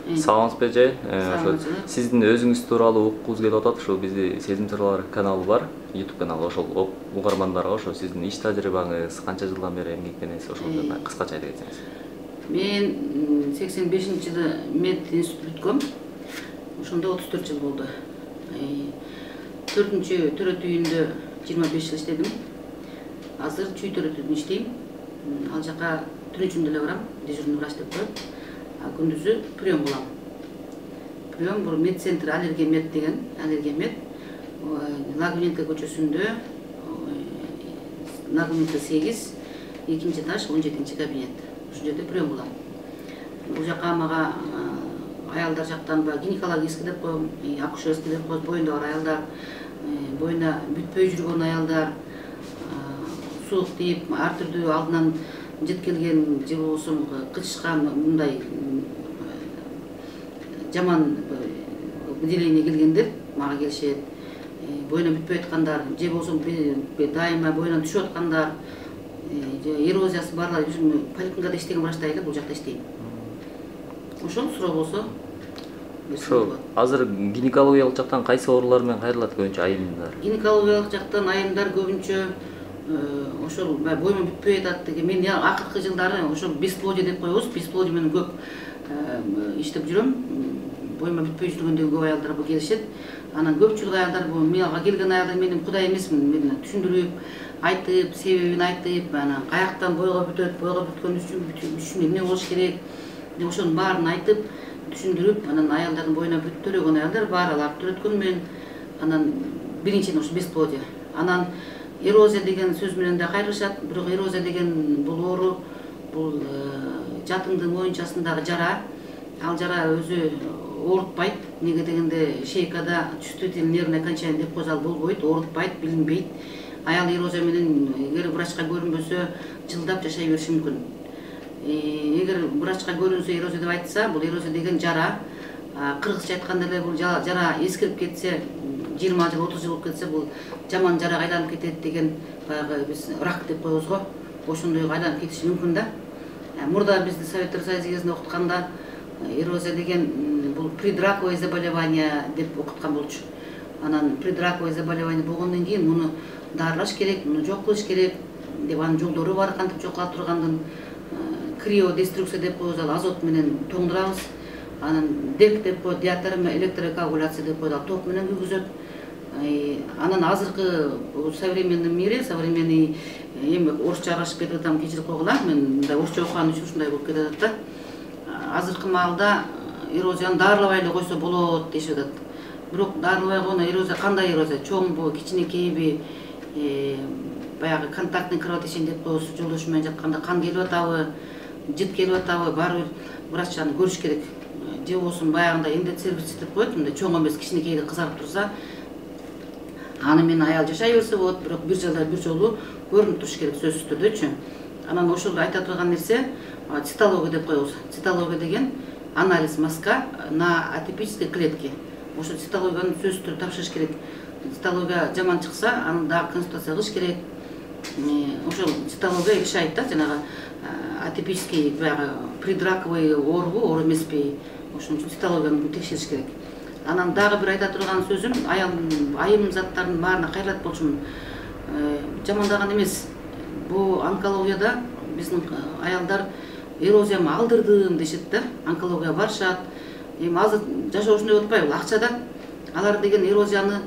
Саламатсызбы эже? Ошо сиздин өзүңүз тууралуу уккубуз келип атат. Ошо бизди Сезим сырлары каналы бар, YouTube каналы. Ошол угармандарга ошо сиздин иш тажрыйбаңыз, канча жылдан бери эмгектенесиз, ошол жөнүндө кыскача айтып кетсеңиз. Мен 85-жылы мед институт бүткөм. Ошондо 34 жыл болду. 4-чү төрөт үйүндө 25 жыл иштедим. Азыр чүй төрөтүндө иштейм. Ал жака түнүчүндө эле барам, дежурный врач деп коет. Күндүзү прием болам. Прием бул медцентр аллергия мед деген, аллергия мед. Лагуненко көчөсүндө, Лагуненко 8, 2-нчи этаж, 17-нчи кабинет. Ушул жерде прием болам. Бул жака мага аялдар жактан гинекологический деп коем, акушерский деп коет, боюнда бар аялдар, боюна бүтпөй жүргөн аялдар, суук тийип, ар түрдүү алдынан жеткилген же болбосо кычышкан мындай жаман выделение келгендер мага келишет. Боюна бүтпөй аткандар, же болбосо дайыма боюнан түшүп аткандар, эрозиясы барлар, поликлиникада иштеген врачтар эле бул жакта иштейм. Ошол суроо болсо. Ошо азыр гинекологиялык жактан кайсы оорулар менен кайрылат көбүнчө айымдар? Гинекологиялык жактан айымдар көбүнчө ошол боюма бүтпөй атат деген. Мен акыркы жылдары ошол бесплодие деп коебуз, бесплодие менен көп иштеп жүрөм. Боюма бүтпөй жүргөндөгү көп аялдар бул келишет. Анан көпчүлүк аялдар бул мага келген аялдар менин кудай эмесмин, мени түшүндүрүп, айтып, себебин айтып, анан каяктан бойго бүтөт, бойго бүткөн үчүн эмне болуш керек деп ошонун баарын айтып, түшүндүрүп, анан аялдардын боюна төрөгөн аялдар бар, аларды төрөткөн мен. Анан биринчиден ошо бесплодие. Анан эрозия деген сөз менен да кайрылышат, бирок эрозия деген бул оору, бул жатындын моюнчасындагы жара. Ал жара өзү оорутпайт. Неге дегенде шейкада чувствительный нервный окончание деп коебуз, ал болбойт, оорутпайт, билинбейт. Аял эрозия менен эгер врачка көрүнбөсө жылдап жашай бериши мүмкүн. Эгер врачка көрүнсө эрозия деп айтса, бул эрозия деген жара. Кыргызча айтканда эле бул жара эскирип кетсе, 20 жыл, 30 жыл болуп кетсе, бул жаман жарага айланып кетет деген, баягы биз рак деп коебуз го. Ошондой айланып кетиши мүмкүн да. Мурда бизди Советтер Союзу кезинде окутканда эрозия деген бул предраковое заболевание деп окуткан болчу. Анан предраковое заболевание болгондон кийин муну дарылаш керек, муну жок кылыш керек деп анын жолдору бар, кантип жок кыла тургандын. Криодеструкция деп коебуз, ал азот менен тоңдурабыз. Анан ДЭК деп коет, диатерма электрокоагуляция деп коет, ал ток менен күйгүзөт. Анан азыркы современный мире, современный эми орусча аралашып кетип атам, кечирип койгула, мен мындай орусча окуган үчүн ушундай болуп кетип атат да. Азыркы маалда эрозияны дарылабай эле койсо болот дешип атат. Бирок дарылабай койгондо эрозия кандай эрозия? Чоңбу, кичинекейби, баягы контактный кровотечение деп коебуз, жолдошу менен жатканда кан келип атабы, жыт келип атабы, баары бир врач аны көрүш керек. Же болбосо баягындай эндоцервис деп коет, мындай чоң эмес, кичинекейди кызарып турса, аны менен аял жашай берсе болот, бирок бир жылда бир жолу көрүнүп туруш керек, сөзсүз түрдөчү. Анан ошол айта турган нерсе цитология деп коебуз. Цитология деген анализ мазка на атипической клетке. Ошо цитологияны сөзсүз түрдө тапшырыш керек. Цитология жаман чыкса, аны дагы консультация кылыш керек. Ошол цитология решает да, жанагы атипический, баягы предраковый оорубу, оору эмеспи. Ошон үчүн цитологияны текшериш керек. Анан дагы бир айта турган сөзүм, айым заттардын баарына кайрылат болчумун. Жамандаган эмес. Бул онкологияда биздин аялдар эрозиямы алдырдым дешет да, онкологияга барышат. Эми азыр жашоо ушундай болуп атпайбы, акчада алар деген эрозияны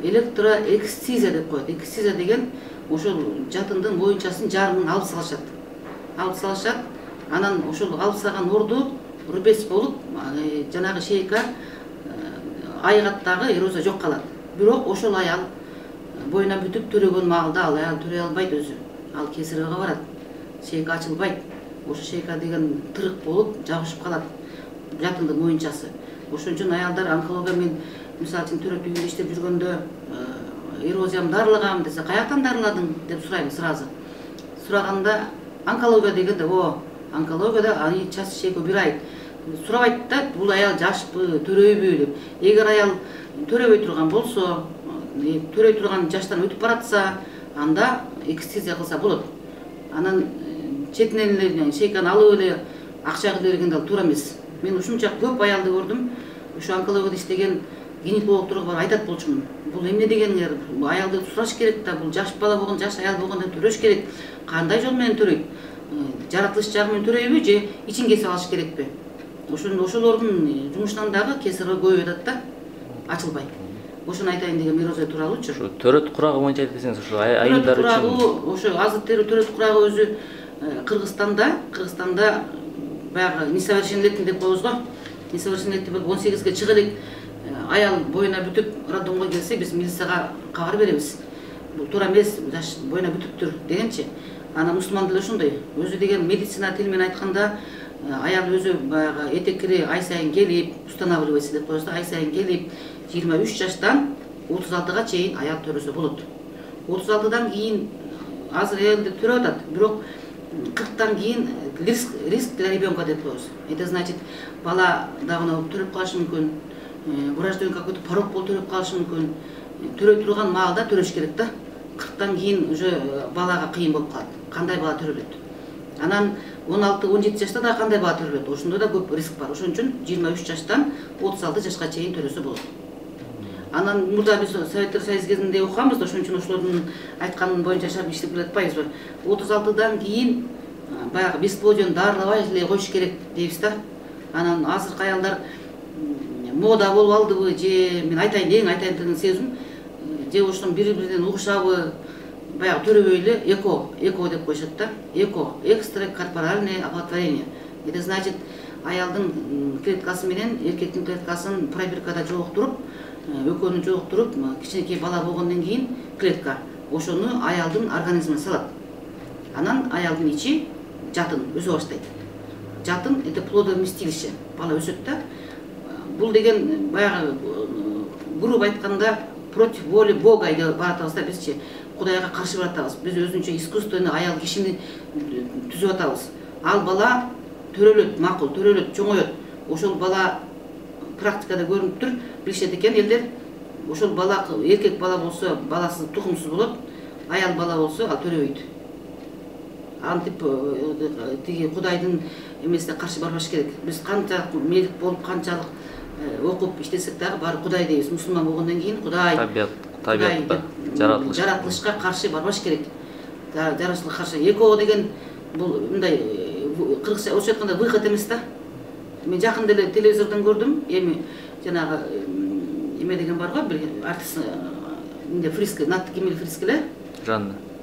электроэкстизия деп коет. Экстизия деген ошол жатындын моюнчасын жарымын алып салышат. Алып салышат. Анан ошол алып салган орду рубец болуп, жанагы шейка айгаттагы эрозия жок калат. Бирок ошол аял боюна бүтүп төрөгөн маалда ал аял төрөй албайт өзү. Ал кесаревага барат. Шейка ачылбайт. Ошо шейка деген тырык болуп, жабышып калат жатындын моюнчасы. Ошон үчүн аялдар онкология мен мисалы үчүн төрөт үйүндө иштеп жүргөндө эрозиям дарылагам десе, каяктан дарыладың деп сурайм сразу. Сураганда онкология дегенде, онкологияда аны час шейка бир ай сурабайт да, бул аял жашпы, төрөйбү деп. Эгер аял төрөбөй турган болсо, төрөй турган жаштан өтүп баратса, анда экстизия кылса болот. Анан четинен эле шейканы алып эле акча кылып бергенде ал туура эмес. Мен ушунча көп аялды көрдүм. Ошо онкологияда иштеген гинекологдорго барып айтат болчумун. Бул эмне дегениңер? Аялды сураш керек да, бул жаш бала болгон, жаш аял болгондон төрөш керек. Кандай жол менен төрөйт? Жаратылыш жагы менен төрөйбү же ичин кесип алыш керекпи? Ошолордун жумушунан дагы кесарь көбөйүп атат да, ачылбай. Ошону айтайын деген Мироза тууралуучу. Ошо төрөт курагы боюнча айтып десеңиз, ошо айымдар үчүн ошо азыр төрөт курагы өзү Кыргызстанда баягы несовершеннолетний деп коебуз го. Несовершеннолетний болуп 18ге чыга элек аял боюна бүтүп роддомго келсе, биз милицияга кабар беребиз. Бул туура эмес, жаш боюна бүтүптүр дегенчи. Ана мусулман деле ошондой. Өзү деген медицина тили менен айтканда аял өзү баягы этекири ай сайын келип, устанавливается деп коебуз да, ай сайын келип 23 жаштан 36-га чейин аял төрөсө болот. 36-дан кийин азыр аялдар төрөп атат, бирок 40-тан кийин риск для ребенка деп коебуз. Это значит, бала дагы төрөп калышы мүмкүн, врожденный какой-то порог болуп төрөп калышы мүмкүн. Төрөй турган маалда төрөш керек да. 40-тан кийин уже балага кыйын болуп калат. Кандай бала төрөлөт? Анан 16-17 жашта да кандай бала төрөлөт? Ошондо да көп риск бар. Ошон үчүн 23 жаштан 36 жашка чейин төрөсө болот. Анан мурда биз Советтер Союзу кезинде окуганбыз да, ошон үчүн ошолордун айтканы боюнча шарп иштеп келатпайбызбы? 36-дан кийин баягы бесплодиен дарылабай эле коюш керек дейбиз да. Анан азыркы аялдар мода болуп алдыбы же мен айтайын деген сезим, же ошон бири-биринен угушабы, баягы төрөбөй эле эко деп коюшат да. Эко, экстракорпоральное оплодотворение. Это значит, аялдын клеткасы менен эркектин клеткасын пробиркада жогуктуруп, экөөнү жогуктуруп, кичинекей бала болгондон кийин клетка ошону аялдын организмине салат. Анан аялдын ичи жатын өсө баштайт. Жатын это плодовместилище, бала өсөт да. Бул деген баягы грубо айтканда против воли Бога деп баратабыз да, бизчи Кудайга каршы баратабыз. Биз өзүнчө искусственный аял кишини түзүп атабыз. Ал бала төрөлөт, макул төрөлөт, чоңойот. Ошол бала практикада көрүнүп тур, билишет экен элдер. Ошол бала эркек бала болсо баласы тукумсуз болот, аял бала болсо ал төрөбөйт. Антип тиги Кудайдын эмесине каршы барбаш керек. Биз канчалык мелик болуп, канчалык окуп иштесек дагы баары Кудай дейбиз. Мусулман болгондон кийин Кудай табиятта жаратылышка каршы барбаш керек. Жаратылышка каршы эко деген бул мындай кыргызча орусча айтканда выход эмес да. Мен жакында эле телевизордон көрдүм, эми жанагы эме деген бар го, бир артист Фриске, Натты Кемел Фриске эле.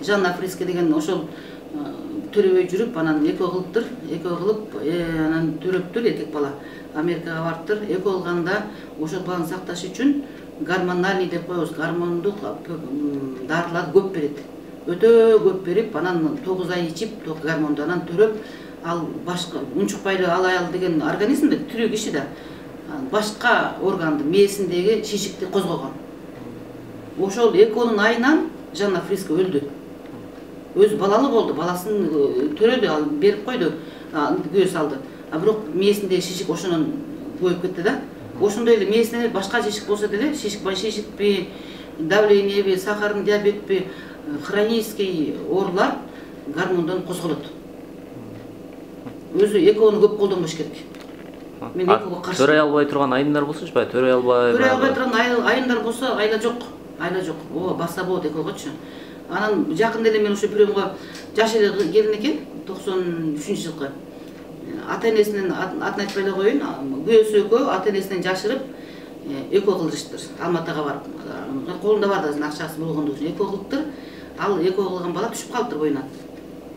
Жанна Фриске деген ошол төрөбөй жүрүп, анан эко кылып, анан төрөптүр эркек бала. Америкага барыптыр, эко кылганда ошол баланы сакташ үчүн гормональный деп коебуз, гормондук дарылар көп берет. Өтө көп берип, анан 9 ай ичип, гормонду анан төрөп, ал башка унчукпай ал аял деген организмде тирүү киши да башка органды, мээсиндеги шишикти козгогон. Ошол эконун айынан Жанна Фриске өлдү. Өзү балалы болду, баласын төрөдү, ал берип койду, күйө салды. А бирок мээсиндеги шишик ошонун көбөйүп кетти да. Ошондой эле мээсинде башка шишик болсо деле, шишикпи, давлениеби, сахарын диабетпи, хронический оорулар гормондон козголот. Өзү экоону көп колдонбош керек. Мен экоого каршы. Төрөй албай турган айымдар болсончу, төрөй албай турган айымдар болсо айла жок. О, баса болот экоогочу. Анан жакында эле мен ошо приемго жаш эле келин экен, 93-жылкы. Ата-энесинин атын айтпай эле коеюн, күйөөсү экөө ата-энесинен жашырып эко кылдырыштыр. Алматыга барып, колунда бар да акчасы болгондугу үчүн эко кылыптыр. Ал эко кылган бала түшүп калыптыр боюна.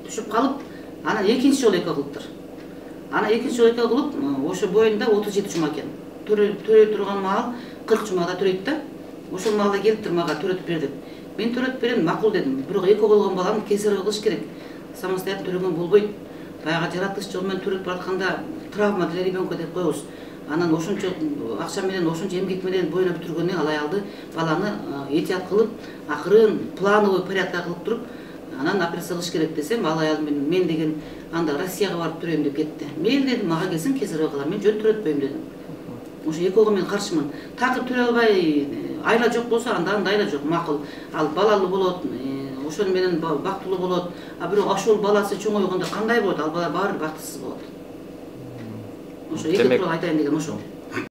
Түшүп калып, анан экинчи жолу эко кылыптыр. Анан экинчи жолу эко кылып, ошо боюнда 37 жума экен. Төрөй турган маал 40 жумада төрөйт да. Ошол маалда келиптир мага төрөтүп бер деп. Мен төрөтүп берем, макул дедим. Бирок эко болгон баланы кесарь кылыш керек. Самостоятельно төрөгөн болбойт. Баягы жаратылыш жолу менен төрөтүп баратканда травма для ребенка деп коебуз. Анан ошончо акча менен, ошончо эмгек менен боюна бүтүргөнү ал аялды, баланы этият кылып, акырын плановый порядкта кылып туруп, анан операция кылыш керек десем, ал аял мен деген анда Россияга барып төрөйм деп кетти. Мен дедим, мага келсин кесарь кылгыла, мен жөн төрөтпөйм дедим. Ошо экоого мен каршымын. Такыр төрөй албай айла жок болсо, анда айла жок, макул. Ал балалуу болот, ошону менен бактылуу болот. А бирок ошол баласы чоңойгондо кандай болот? Ал бала баары бактысыз болот. ошо эркек тууралуу айтайын деген ошол.